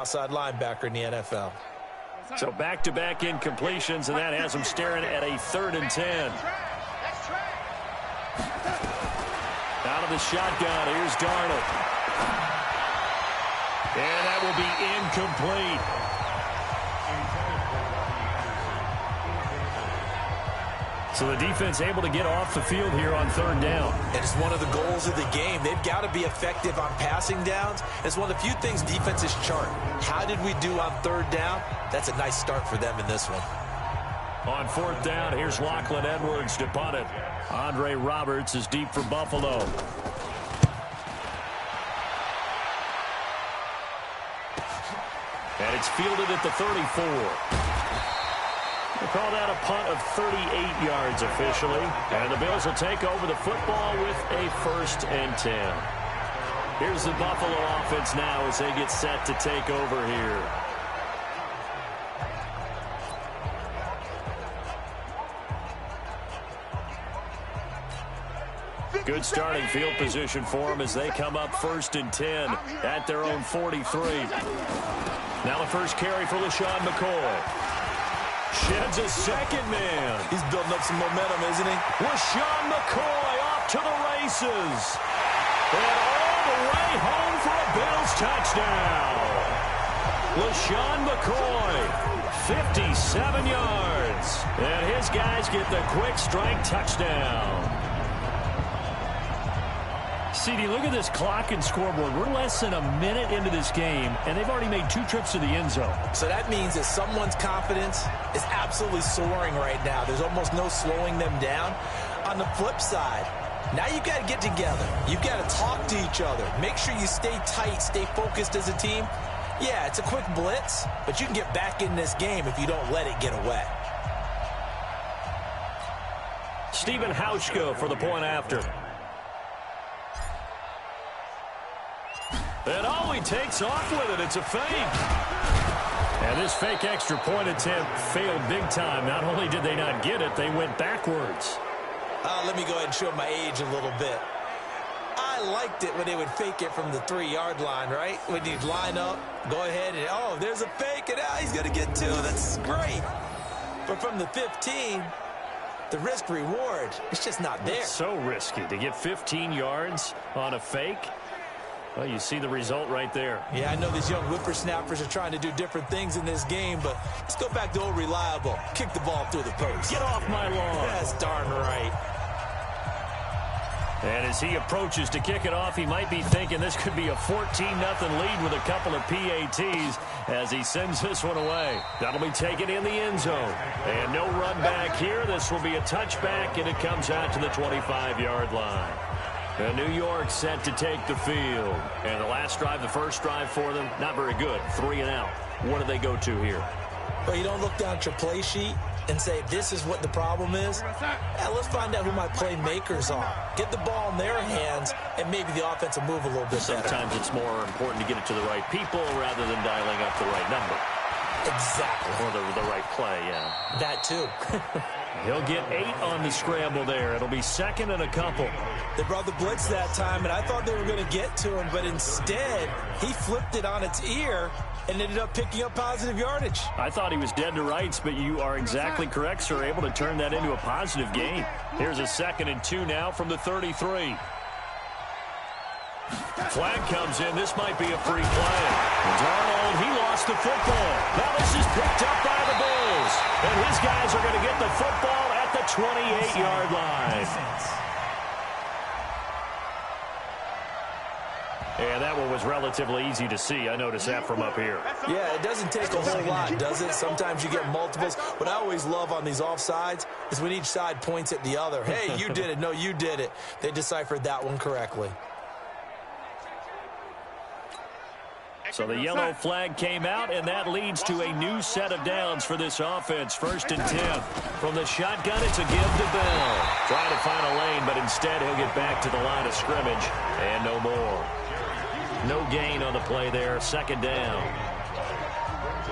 outside linebacker in the NFL. So back-to-back incompletions, and that has him staring at a 3rd and 10. Out of the shotgun, here's Darnold. And that will be incomplete. So the defense able to get off the field here on 3rd down. And it's one of the goals of the game. They've got to be effective on passing downs. It's one of the few things defenses chart. How did we do on 3rd down? That's a nice start for them in this one. On 4th down, here's Lachlan Edwards to punt it. Andre Roberts is deep for Buffalo. And it's fielded at the 34. We'll call that a punt of 38 yards officially. And the Bills will take over the football with a 1st and 10. Here's the Buffalo offense now as they get set to take over here. Good starting field position for them as they come up 1st and 10 at their own 43. Now the first carry for LaShawn McCoy. Sheds a second man. He's building up some momentum, isn't he? LaShawn McCoy off to the races. And all the way home for a Bills touchdown. LaShawn McCoy, 57 yards. And his guys get the quick strike touchdown. CD, look at this clock and scoreboard. We're less than a minute into this game, and they've already made 2 trips to the end zone. So that means that someone's confidence is absolutely soaring right now. There's almost no slowing them down. On the flip side, now you've got to get together. You've got to talk to each other. Make sure you stay tight, stay focused as a team. Yeah, it's a quick blitz, but you can get back in this game if you don't let it get away. Stephen Hauschka for the point after. And oh, he takes off with it. It's a fake. And this fake extra point attempt failed big time. Not only did they not get it, they went backwards. Let me go ahead and show my age a little bit. I liked it when they would fake it from the 3-yard line, right? When you'd line up, go ahead and, oh, there's a fake, and he's going to get 2. That's great. But from the 15, the risk-reward, it's just not there. It's so risky to get 15 yards on a fake. Well, you see the result right there. Yeah, I know these young whippersnappers are trying to do different things in this game, but let's go back to old reliable. Kick the ball through the post. Get off my lawn. That's darn right. And as he approaches to kick it off, he might be thinking this could be a 14-0 lead with a couple of PATs as he sends this one away. That'll be taken in the end zone. And no run back here. This will be a touchback, and it comes out to the 25-yard line. And New York set to take the field. And the last drive, the first drive for them, not very good. 3 and out. What do they go to here? Well, you don't look down at your play sheet and say, this is what the problem is. Let's find out who my playmakers are. Get the ball in their hands, and maybe the offense will move a little bit better. Sometimes it's more important to get it to the right people rather than dialing up the right number. Exactly. Or the right play, yeah. That too. He'll get 8 on the scramble there. It'll be 2nd and a couple. They brought the blitz that time, and I thought they were going to get to him, but instead, he flipped it on its ear and ended up picking up positive yardage. I thought he was dead to rights, but you are exactly correct, sir. Able to turn that into a positive gain. Here's a 2nd and 2 now from the 33. Flag comes in. This might be a free play. Darnold, he lost the football. Now this is picked up by the Bills. And his guys are going to get the football at the 28-yard line. And that one was relatively easy to see. I noticed that from up here. Yeah, it doesn't take a whole lot, does it? Sometimes you get multiples. What I always love on these offsides is when each side points at the other. Hey, you did it. No, you did it. They deciphered that one correctly. So the yellow flag came out, and that leads to a new set of downs for this offense. 1st and 10. From the shotgun, it's a give to Bell. Trying to find a lane, but instead he'll get back to the line of scrimmage, and no more. No gain on the play there. 2nd down.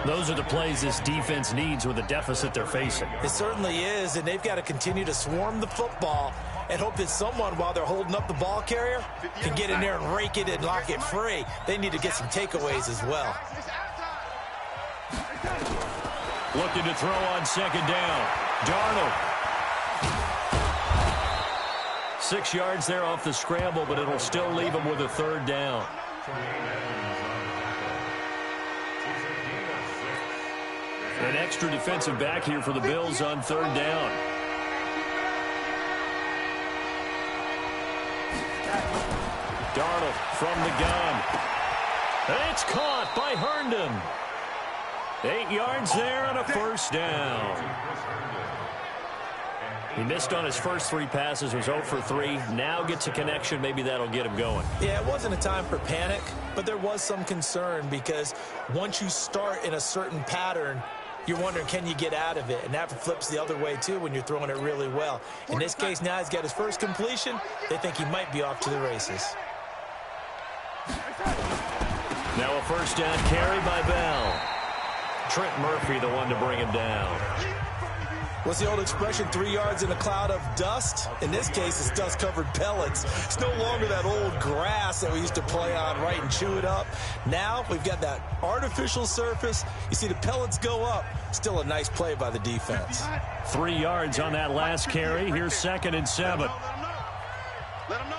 Those are the plays this defense needs with the deficit they're facing. It certainly is, and they've got to continue to swarm the football and hope that someone, while they're holding up the ball carrier, can get in there and rake it and lock it free. They need to get some takeaways as well. Looking to throw on second down. Darnold. 6 yards there off the scramble, but it'll still leave him with a third down. An extra defensive back here for the Bills on third down. Darnold from the gun. It's caught by Herndon. 8 yards there and a first down. He missed on his first 3 passes, was 0 for 3. Now gets a connection. Maybe that'll get him going. Yeah, it wasn't a time for panic, but there was some concern because once you start in a certain pattern, you're wondering, can you get out of it? And that flips the other way, too, when you're throwing it really well. In this case, now he's got his first completion. They think he might be off to the races. Now a first down carry by Bell. Trent Murphy, the one to bring him down. What's the old expression, 3 yards in a cloud of dust? In this case, it's dust-covered pellets. It's no longer that old grass that we used to play on, right, and chew it up. Now we've got that artificial surface. You see the pellets go up. Still a nice play by the defense. 3 yards on that last carry. Here's 2nd and 7. Let him know.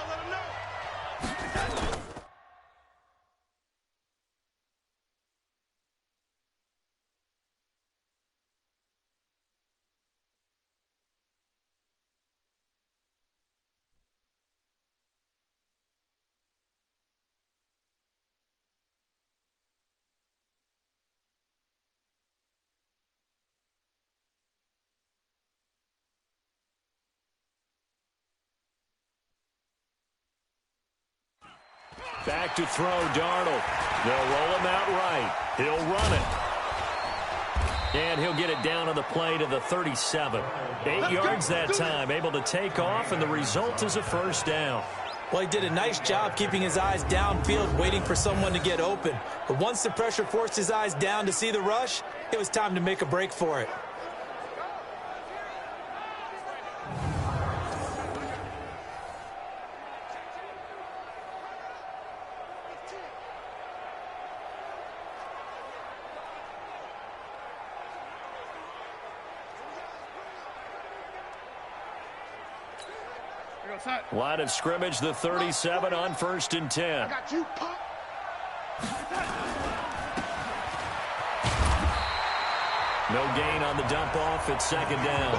Back to throw, Darnold. They'll roll him out right. He'll run it. And he'll get it down on the play to the 37. 8 yards that time, able to take off, and the result is a first down. Well, he did a nice job keeping his eyes downfield, waiting for someone to get open. But once the pressure forced his eyes down to see the rush, it was time to make a break for it. Line of scrimmage, the 37 on 1st and 10. I got you, Pop. No gain on the dump off. It's 2nd down.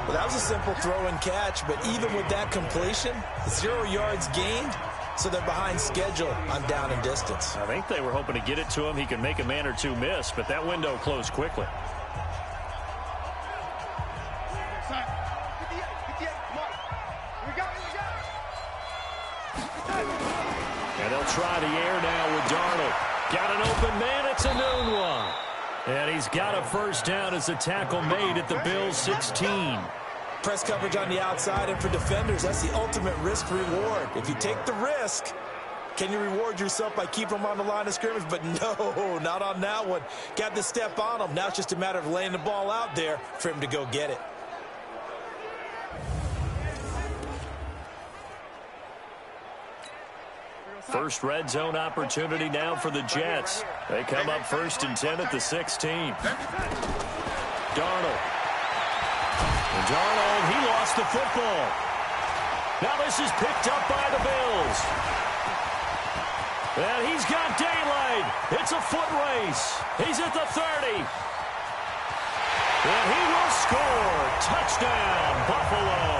Well, that was a simple throw and catch, but even with that completion, 0 yards gained, so they're behind schedule on down and distance. I think they were hoping to get it to him. He could make a man or two miss, but that window closed quickly. And they'll try the air now with Darnold. Got an open man. It's a noon one. And he's got a first down as the tackle made at the Bills' 16. Press coverage on the outside, and for defenders, that's the ultimate risk-reward. If you take the risk, can you reward yourself by keeping them on the line of scrimmage? But no, not on that one. Got to step on them. Now it's just a matter of laying the ball out there for him to go get it. First red zone opportunity now for the Jets. They come up 1st and 10 at the 16. Darnold. And Darnold, he lost the football. Now this is picked up by the Bills. And he's got daylight. It's a foot race. He's at the 30. And he will score. Touchdown, Buffalo.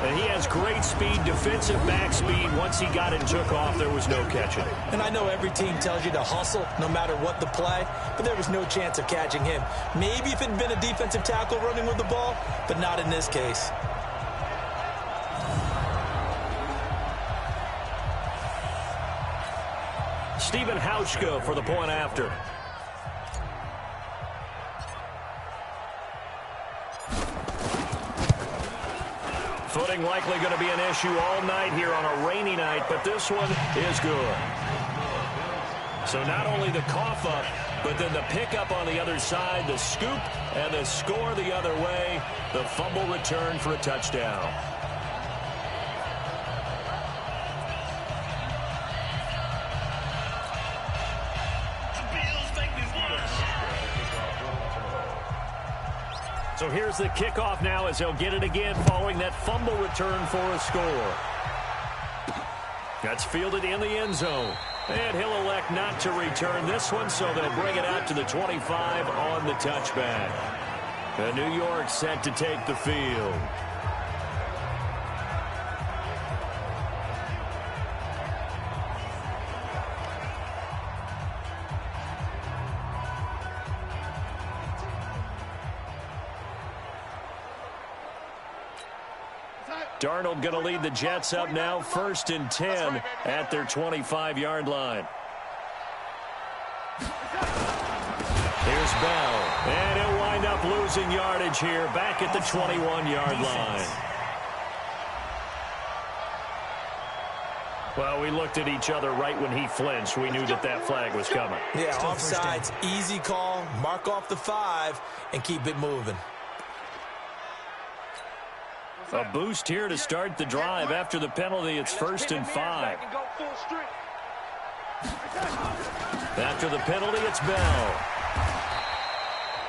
And he has great speed, defensive back speed. Once he got it and took off, there was no catching. And I know every team tells you to hustle no matter what the play, but there was no chance of catching him. Maybe if it had been a defensive tackle running with the ball, but not in this case. Stephen Hauschka for the point after. Footing likely going to be an issue all night here on a rainy night, but this one is good. So not only the cough up, but then the pickup on the other side, the scoop, and the score the other way. The fumble return for a touchdown. So here's the kickoff now as they'll get it again following that fumble return for a score. That's fielded in the end zone. And he'll elect not to return this one, so they'll bring it out to the 25 on the touchback. And New York set to take the field. Darnold going to lead the Jets up now, 1st and 10 at their 25-yard line. Here's Bell, and he'll wind up losing yardage here back at the 21-yard line. Well, we looked at each other right when he flinched. We knew that that flag was coming. Yeah, offsides, easy call, mark off the 5, and keep it moving. A boost here to start the drive after the penalty. It's 1st and 5. After the penalty, it's Bell.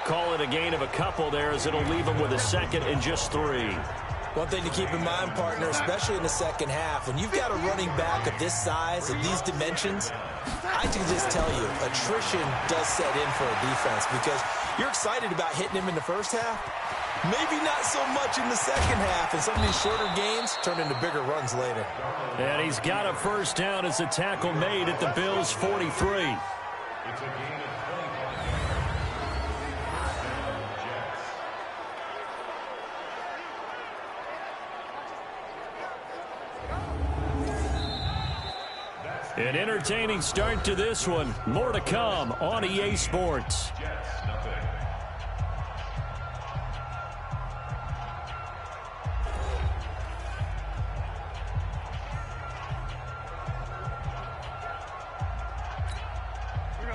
Call it a gain of a couple there as it'll leave him with a 2nd and just 3. One thing to keep in mind, partner, especially in the second half, when you've got a running back of this size, of these dimensions, I can just tell you, attrition does set in for a defense because you're excited about hitting him in the first half. Maybe not so much in the second half, and some of these shorter gains turn into bigger runs later. And he's got a first down as the tackle made at the Bills' 43. An entertaining start to this one. More to come on EA Sports.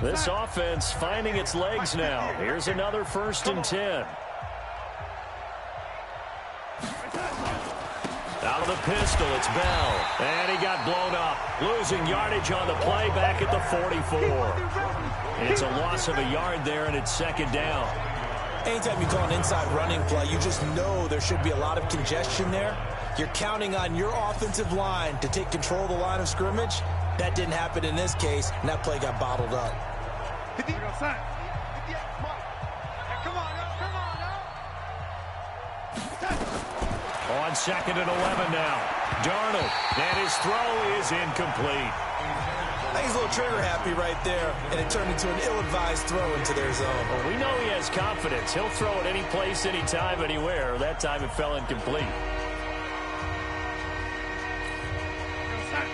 This offense finding its legs now. Here's another 1st and 10. Out of the pistol, it's Bell. And he got blown up. Losing yardage on the play back at the 44. It's a loss of a yard there, and it's 2nd down. Anytime you call an inside running play, you just know there should be a lot of congestion there. You're counting on your offensive line to take control of the line of scrimmage. That didn't happen in this case, and that play got bottled up. On 2nd and 11 now. Darnold, and his throw is incomplete. I think he's a little trigger happy right there, and it turned into an ill-advised throw into their zone. Well, we know he has confidence. He'll throw it any place, anytime, anywhere. That time it fell incomplete.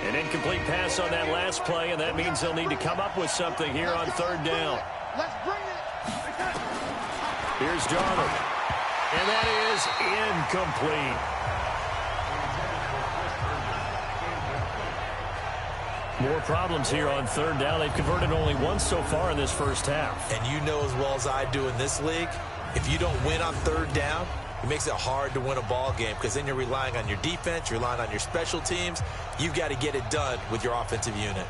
An incomplete pass on that last play, and that means they'll need to come up with something here on 3rd down. Let's bring it. Here's Darnold. And that is incomplete. More problems here on 3rd down. They've converted only once so far in this first half. And you know as well as I do in this league, if you don't win on 3rd down, it makes it hard to win a ball game because then you're relying on your defense, you're relying on your special teams. You've got to get it done with your offensive unit.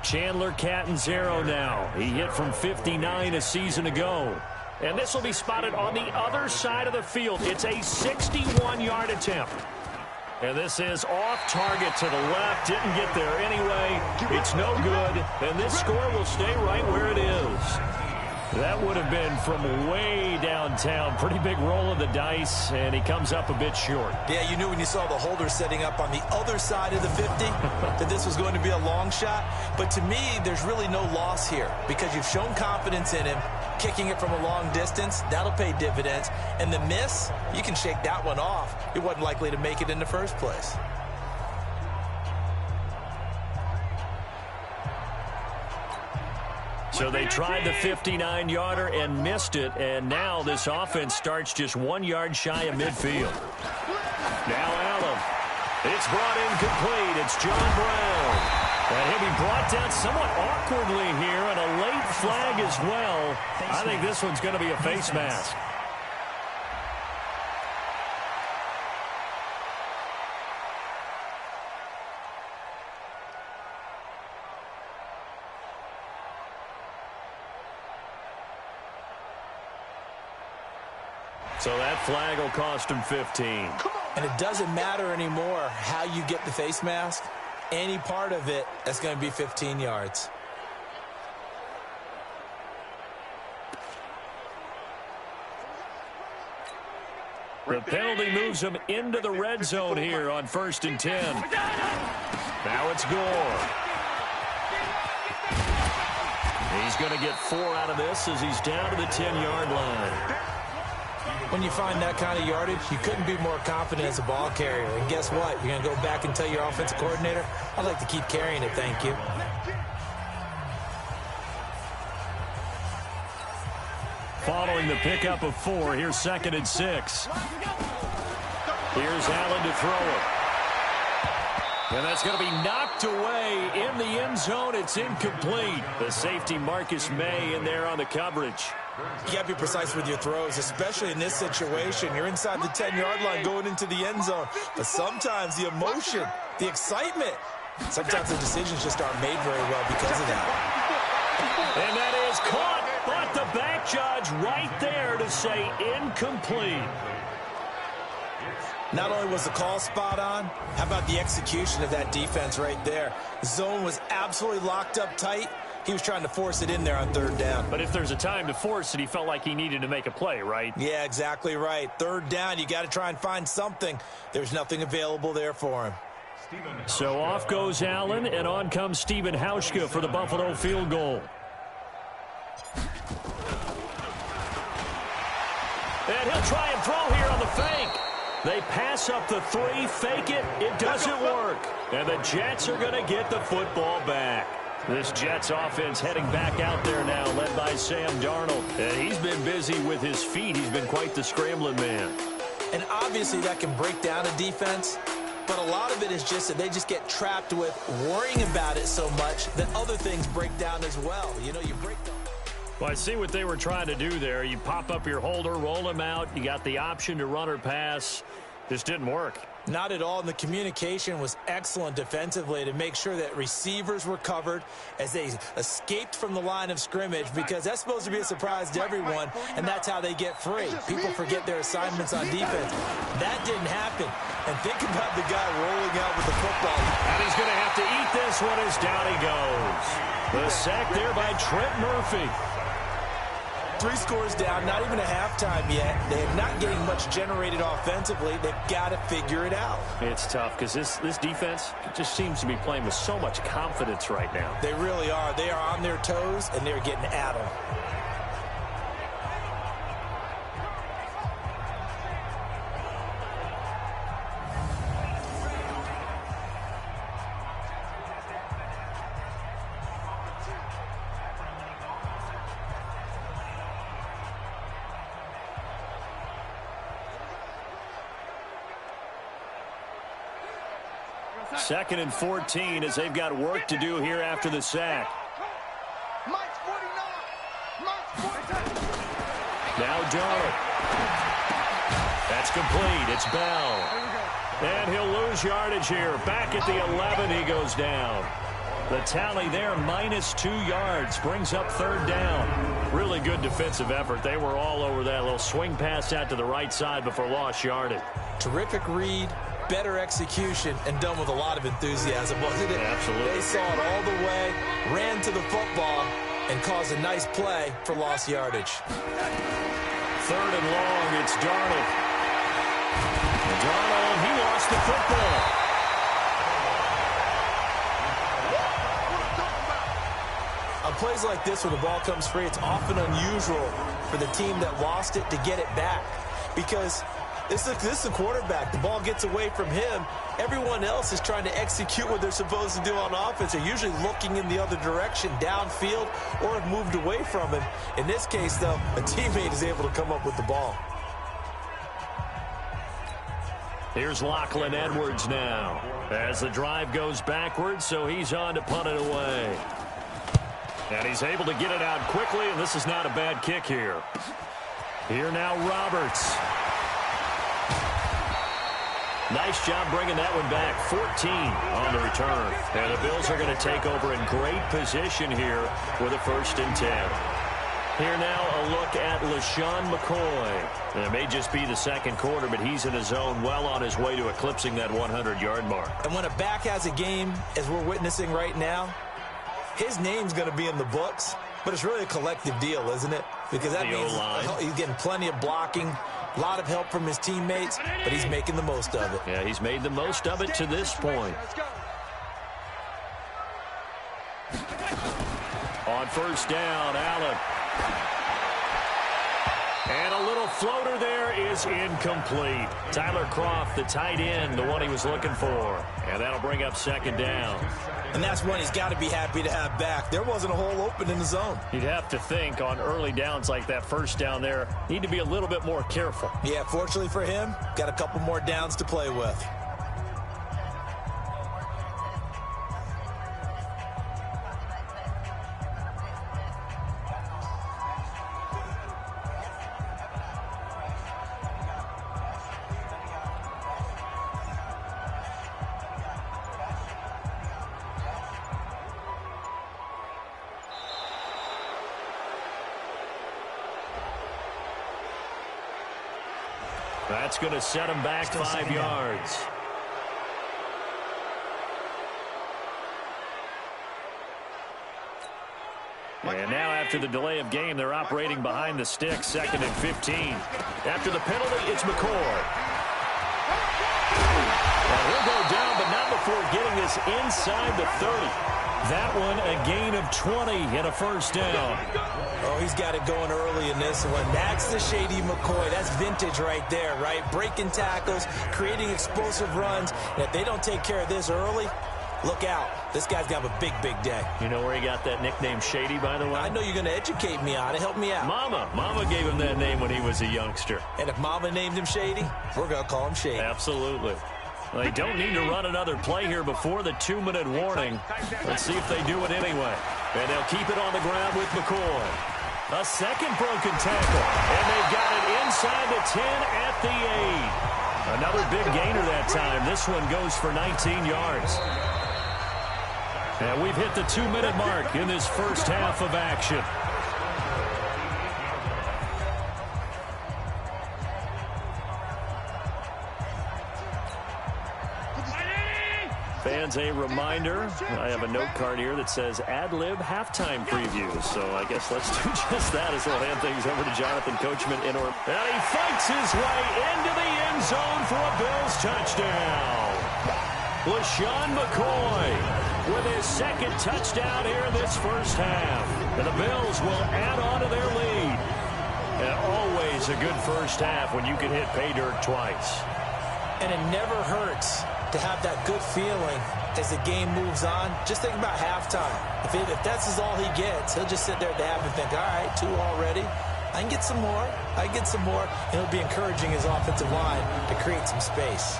Chandler Catanzaro now. He hit from 59 a season ago. And this will be spotted on the other side of the field. It's a 61-yard attempt. And this is off target to the left. Didn't get there anyway. It's no good. And this score will stay right where it is. That would have been from way downtown. Pretty big roll of the dice, and he comes up a bit short. Yeah, you knew when you saw the holder setting up on the other side of the 50 that this was going to be a long shot. But to me, there's really no loss here because you've shown confidence in him. Kicking it from a long distance, that'll pay dividends. And the miss, you can shake that one off. He wasn't likely to make it in the first place. So they tried the 59-yarder and missed it, and now this offense starts just 1 yard shy of midfield. Now Allen. It's brought in complete. It's John Brown. And he'll be brought down somewhat awkwardly here, and a late flag as well. I think this one's going to be a face mask. So that flag will cost him 15. And it doesn't matter anymore how you get the face mask. Any part of it, that's going to be 15 yards. The penalty moves him into the red zone here on 1st and 10. Now it's Gore. He's going to get 4 out of this as he's down to the 10-yard line. When you find that kind of yardage, you couldn't be more confident as a ball carrier. And guess what? You're going to go back and tell your offensive coordinator, I'd like to keep carrying it, thank you. Following the pickup of 4, here's 2nd and 6. Here's Allen to throw it. And that's going to be knocked away in the end zone. It's incomplete. The safety Marcus May in there on the coverage. You got to be precise with your throws, especially in this situation. You're inside the 10-yard line going into the end zone. But sometimes the emotion, the excitement, sometimes the decisions just aren't made very well because of that. And that is caught. But the back judge right there to say incomplete. Not only was the call spot on, how about the execution of that defense right there? The zone was absolutely locked up tight. He was trying to force it in there on 3rd down. But if there's a time to force it, he felt like he needed to make a play, right? Yeah, exactly right. 3rd down, you got to try and find something. There's nothing available there for him. So off goes Allen, and on comes Stephen Hauschka for the Buffalo field goal. And he'll try and throw here on the fake. They pass up the 3, fake it. It doesn't work. And the Jets are going to get the football back. This Jets offense heading back out there now, led by Sam Darnold. And he's been busy with his feet. He's been quite the scrambling man. And obviously that can break down a defense. But a lot of it is just that they just get trapped with worrying about it so much that other things break down as well. You know, you break down. Well, I see what they were trying to do there. You pop up your holder, roll him out. You got the option to run or pass. This didn't work. Not at all, and the communication was excellent defensively to make sure that receivers were covered as they escaped from the line of scrimmage, because that's supposed to be a surprise to everyone, and that's how they get free. People forget their assignments on defense. That didn't happen. And think about the guy rolling out with the football. And he's going to have to eat this one as down he goes. The sack there by Trent Murphy. 3 scores down, not even a halftime yet. They're not getting much generated offensively. They've got to figure it out. It's tough because this defense just seems to be playing with so much confidence right now. They really are. They are on their toes, and they're getting at them. Second and 14 as they've got work to do here after the sack. Now Darnold. That's complete. It's Bell. And he'll lose yardage here. Back at the 11, he goes down. The tally there, -2 yards, brings up 3rd down. Really good defensive effort. They were all over that little swing pass out to the right side before lost yardage. Terrific read, better execution, and done with a lot of enthusiasm, wasn't it? Absolutely. They saw it all the way, ran to the football, and caused a nice play for lost yardage. 3rd and long, it's Darnold. Darnold, he lost the football. On plays like this, when the ball comes free, it's often unusual for the team that lost it to get it back, because this is a quarterback. The ball gets away from him. Everyone else is trying to execute what they're supposed to do on offense. They're usually looking in the other direction, downfield, or have moved away from him. In this case, though, a teammate is able to come up with the ball. Here's Lachlan Edwards now as the drive goes backwards, so he's on to punt it away. And he's able to get it out quickly, and this is not a bad kick here. Here now Roberts. Nice job bringing that one back. 14 on the return. And the Bills are going to take over in great position here with a 1st and 10. Here now, a look at LaShawn McCoy. And it may just be the second quarter, but he's in his zone, well on his way to eclipsing that 100-yard mark. And when a back has a game, as we're witnessing right now, his name's going to be in the books, but it's really a collective deal, isn't it? Because that means he's getting plenty of blocking, a lot of help from his teammates, but he's making the most of it. Yeah, he's made the most of it to this point. On first down, Allen. And a little floater there is incomplete. Tyler Kroft, the tight end, the one he was looking for. And that'll bring up second down. And that's one he's got to be happy to have back. There wasn't a hole open in the zone. You'd have to think on early downs like that first down there, need to be a little bit more careful. Yeah, fortunately for him, got a couple more downs to play with. That's going to set him back 5 yards. And now after the delay of game, they're operating behind the sticks, 2nd and 15. After the penalty, it's McCoy. And he'll go down, but not before getting this inside the 30. That one a gain of 20 and a first down. Oh, he's got it going early in this one. That's the Shady McCoy. That's vintage right there, right? Breaking tackles, creating explosive runs. And if they don't take care of this early, look out. This guy's got a big, big day. You know where he got that nickname Shady, by the way? I know you're going to educate me on it. Help me out. Mama gave him that name when he was a youngster. And if Mama named him Shady, we're going to call him Shady. Absolutely. Well, they don't need to run another play here before the 2-minute warning. Let's see if they do it anyway. And they'll keep it on the ground with McCoy. A second broken tackle. And they've got it inside the 10 at the 8. Another big gainer that time. This one goes for 19 yards. And we've hit the 2-minute mark in this first half of action. Fans, a reminder, I have a note card here that says ad-lib halftime previews. So I guess let's do just that as we'll hand things over to Jonathan Coachman. And he fights his way into the end zone for a Bills touchdown. LaShawn McCoy with his second touchdown here in this first half. And the Bills will add on to their lead. And always a good first half when you can hit pay dirt twice. And it never hurts to have that good feeling as the game moves on. Just think about halftime. If that's all he gets, he'll just sit there at the half and think, all right, 2 already. I can get some more. I can get some more. And it'll be encouraging his offensive line to create some space.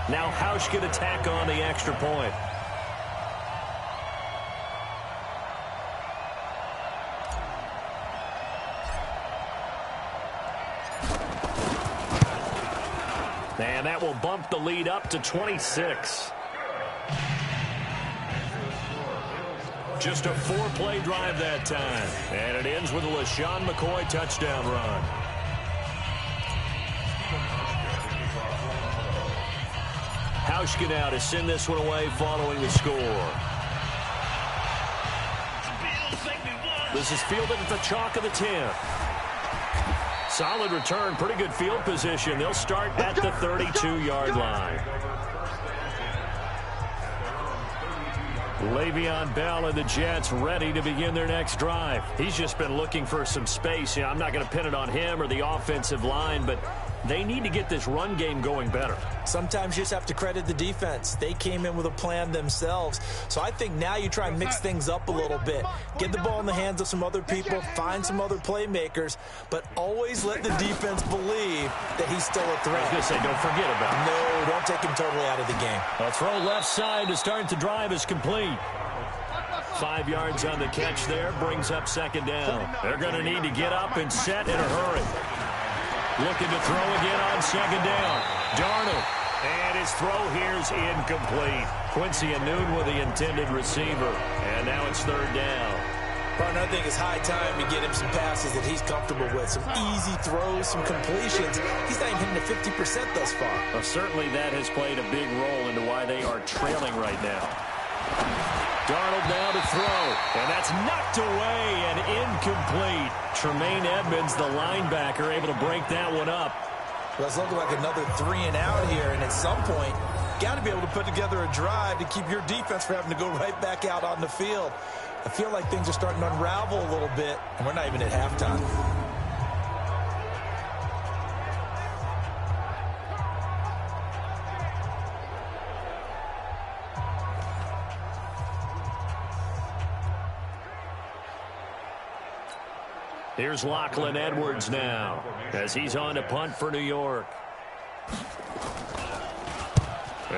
Now Hausch can attack on the extra point. And that will bump the lead up to 26. Just a 4-play drive that time. And it ends with a LaShawn McCoy touchdown run. Hauschka now to send this one away following the score. This is fielded at the chalk of the 10. Solid return, pretty good field position. They'll start at the 32-yard line. Le'Veon Bell and the Jets ready to begin their next drive. He's just been looking for some space. I'm not going to pin it on him or the offensive line, but they need to get this run game going better. Sometimes you just have to credit the defense. They came in with a plan themselves. So I think now you try and mix things up a little bit. Get the ball in the hands of some other people, find some other playmakers, but always let the defense believe that he's still a threat. I was going to say, don't forget about him. No, don't take him totally out of the game. A throw left side to start the drive is complete. 5 yards on the catch there, brings up second down. They're going to need to get up and set in a hurry. Looking to throw again on second down. Darnold. And his throw here's incomplete. Quincy Anoon with the intended receiver. And now it's third down. Well, another thing is high time to get him some passes that he's comfortable with, some easy throws, some completions. He's not even hitting the 50% thus far. Well, certainly that has played a big role into why they are trailing right now. Darnold now to throw, and that's knocked away and incomplete. Tremaine Edmonds, the linebacker, able to break that one up. Well, it's looking like another 3 and out here, and at some point, got to be able to put together a drive to keep your defense from having to go right back out on the field. I feel like things are starting to unravel a little bit, and we're not even at halftime. Here's Lachlan Edwards now as he's on to punt for New York.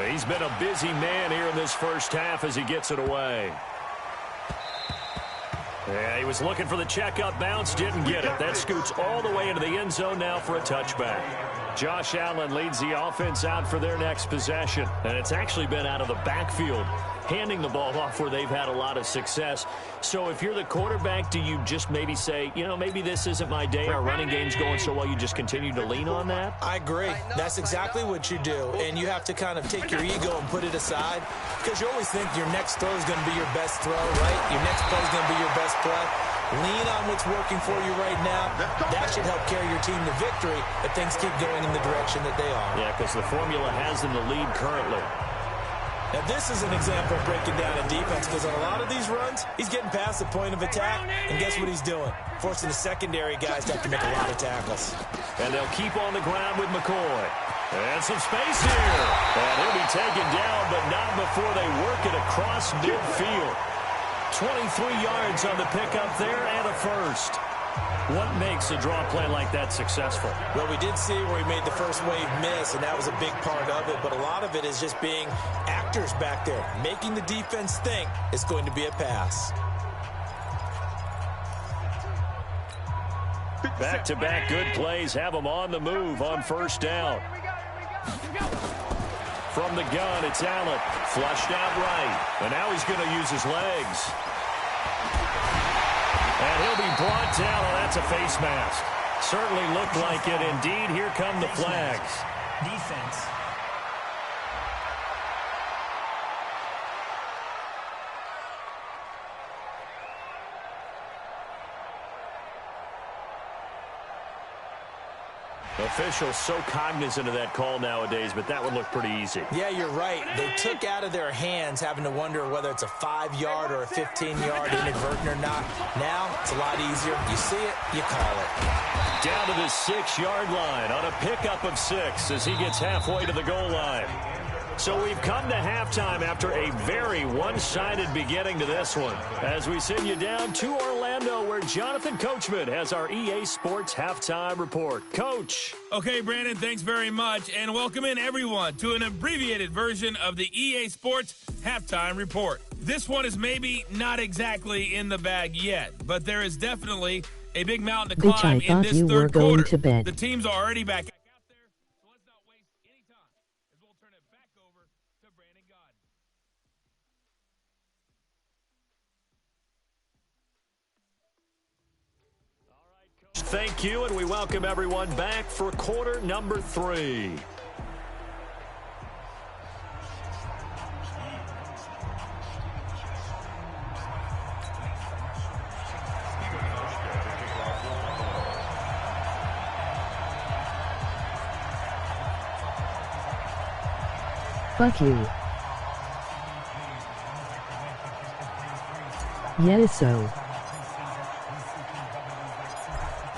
He's been a busy man here in this first half as he gets it away. Yeah, he was looking for the checkup bounce, didn't get it. That scoots all the way into the end zone now for a touchback. Josh Allen leads the offense out for their next possession, and it's actually been out of the backfield, handing the ball off where they've had a lot of success. So if you're the quarterback, do you just maybe say, you know, maybe this isn't my day, our running game's going so well, you just continue to lean on that? I agree. That's exactly what you do, and you have to kind of take your ego and put it aside, because you always think your next throw is going to be your best throw, right? Your next play is going to be your best play. Lean on what's working for you right now. That should help carry your team to victory if things keep going in the direction that they are. Yeah, because the formula has them the lead currently. Now, this is an example of breaking down a defense, because on a lot of these runs, he's getting past the point of attack, and guess what he's doing? Forcing the secondary guys to have to make a lot of tackles. And they'll keep on the ground with McCoy. And some space here. And he'll be taken down, but not before they work it across midfield. 23 yards on the pickup there and a first. What makes a draw play like that successful? Well, we did see where he made the first wave miss, and that was a big part of it. But a lot of it is just being actors back there, making the defense think it's going to be a pass. Back-to-back good plays have them on the move on first down. From the gun, it's Allen. Flushed out right. And now he's going to use his legs. And he'll be brought down. Oh, that's a face mask. Certainly looked like it. Indeed, here come the flags. Defense. Officials so cognizant of that call nowadays, but that would look pretty easy. Yeah, you're right. They took out of their hands having to wonder whether it's a 5-yard or a 15-yard inadvertent or not. Now, it's a lot easier. You see it, you call it. Down to the 6-yard line on a pickup of 6 as he gets halfway to the goal line. So we've come to halftime after a very one-sided beginning to this one. As we send you down to Orlando, where Jonathan Coachman has our EA Sports Halftime Report. Coach. Okay, Brandon, thanks very much. And welcome in, everyone, to an abbreviated version of the EA Sports Halftime Report. This one is maybe not exactly in the bag yet, but there is definitely a big mountain to climb in this third quarter. The teams are already back. Thank you, and we welcome everyone back for quarter number 3. Fuck you. Yes, so.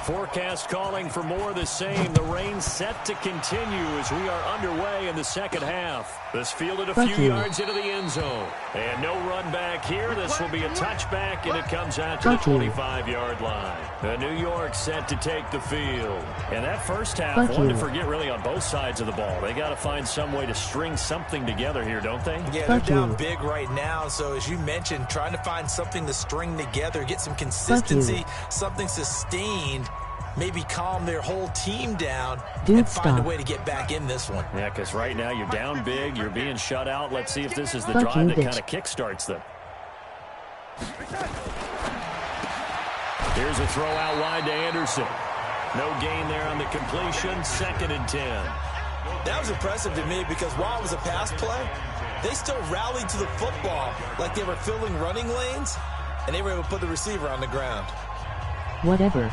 Forecast calling for more of the same. The rain set to continue as we are underway in the second half. This fielded a few yards into the end zone. And no run back here. This will be a touchback, and it comes out to the 25-yard line. The New York set to take the field. And that first half, one to forget really on both sides of the ball. They got to find some way to string something together here, don't they? Yeah, they're down big right now. So as you mentioned, trying to find something to string together, get some consistency, something sustained, maybe calm their whole team down and find a way to get back in this one. Yeah, because right now you're down big, you're being shut out. Let's see if this is the drive that kind of kickstarts them. Here's a throw out wide to Anderson. No gain there on the completion. 2nd and 10. That was impressive to me because while it was a pass play, they still rallied to the football like they were filling running lanes, and they were able to put the receiver on the ground. Whatever.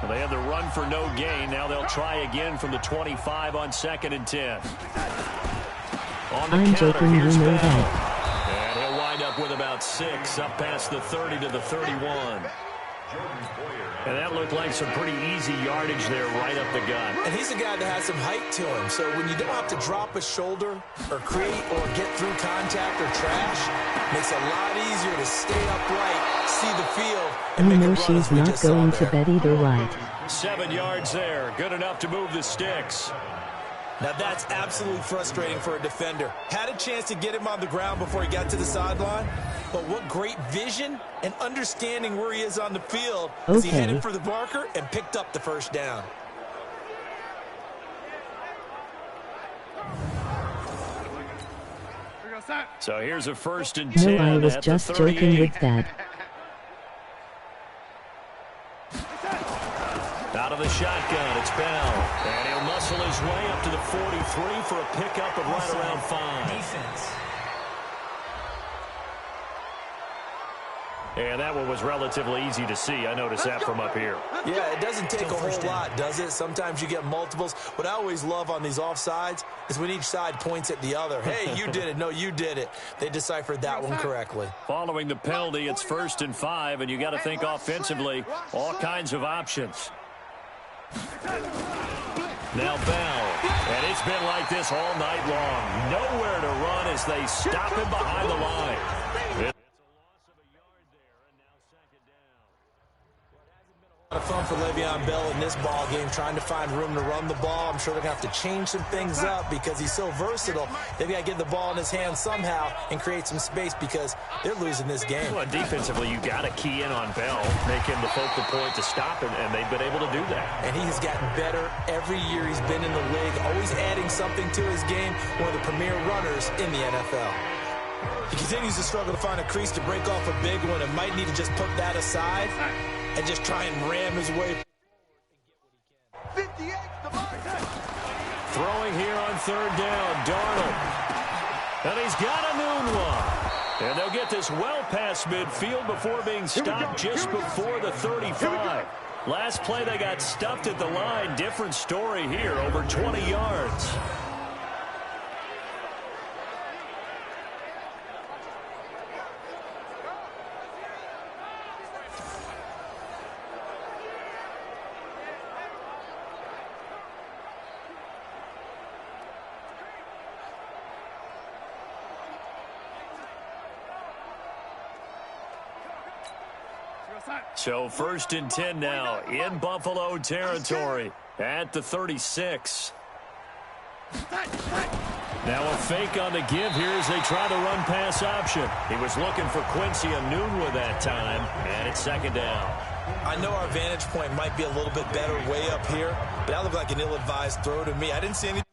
Well, they had the run for no gain. Now they'll try again from the 25 on 2nd and 10. On the I'm counter, joking, you here's know Bell. that. And he'll wind up with about 6, up past the 30 to the 31. And that looked like some pretty easy yardage there right up the gut. And he's a guy that has some height to him, so when you don't have to drop a shoulder or create or get through contact or trash, makes it a lot easier to stay upright, see the field, and You make a know run she's as we not just saw going to there. bet either right. 7 yards there. Good enough to move the sticks. Now that's absolutely frustrating for a defender. Had a chance to get him on the ground before he got to the sideline, but what great vision and understanding where he is on the field as he Okay. headed for the marker and picked up the first down. So here's a 1st and No, 10 I was at just the joking 38. with that. Out of the shotgun, it's Bell. And he'll muscle his way up to the 43 for a pickup of right around 5. Defense. And that one was relatively easy to see. I noticed that from up here. Yeah, it doesn't take a whole lot, does it? Sometimes you get multiples. What I always love on these offsides is when each side points at the other. Hey, you did it. No, you did it. They deciphered that one correctly. Following the penalty, it's 1st and 5, and you got to think offensively, all kinds of options. Now Bell, and it's been like this all night long. Nowhere to run as they stop him behind the line. It's a loss of a yard there, and now 2nd down. A lot of fun for Le'Veon Bell in this ball game, trying to find room to run the ball. I'm sure they're going to have to change some things up because he's so versatile. They've got to get the ball in his hands somehow and create some space because they're losing this game. Well, defensively, you got to key in on Bell, make him the focal point to stop him, and they've been able to do that. And he has gotten better every year he's been in the league, always adding something to his game, one of the premier runners in the NFL. He continues to struggle to find a crease to break off a big one and might need to just put that aside and just try and ram his way. Throwing here on 3rd down, Darnold. And he's got a noon one. And they'll get this well past midfield before being stopped just before the 35. Last play they got stuffed at the line. Different story here, over 20 yards. So 1st and 10 now in Buffalo territory at the 36. Now a fake on the give here as they try the run pass option. He was looking for Quincy Enunwa that time, and it's 2nd down. I know our vantage point might be a little bit better way up here, but that looked like an ill-advised throw to me. I didn't see any.